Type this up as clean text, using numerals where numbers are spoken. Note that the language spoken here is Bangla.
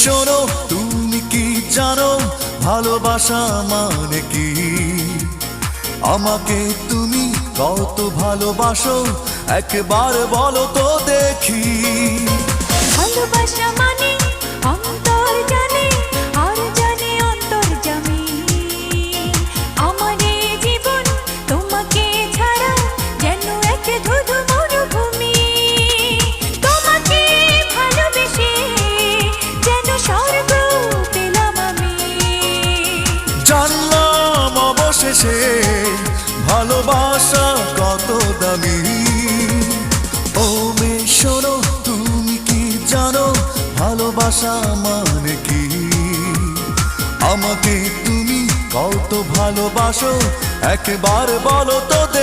শোনো, তুমি কি জানো ভালোবাসা মানে কি? আমাকে তুমি কত ভালোবাসো একবার বলো তো দেখি। ভালোবাসা মানে অন্তর জানে আর জানে অন্তর্যামী। আমার এই জীবন তোমাকে ছাড়া যেন এক ধুধু মরুভূমি। তোমাকে ভালোবেসে যেন স্বর্গ পেলাম আমি। জানলাম অবশেষে ভালোবাসা কত দামি। ও মেয়ে শোনো, তুমি কি জানো ভালোবাসা মানে কি? আমাকে তুমি কত ভালোবাসো একবার বলো তো দেখি।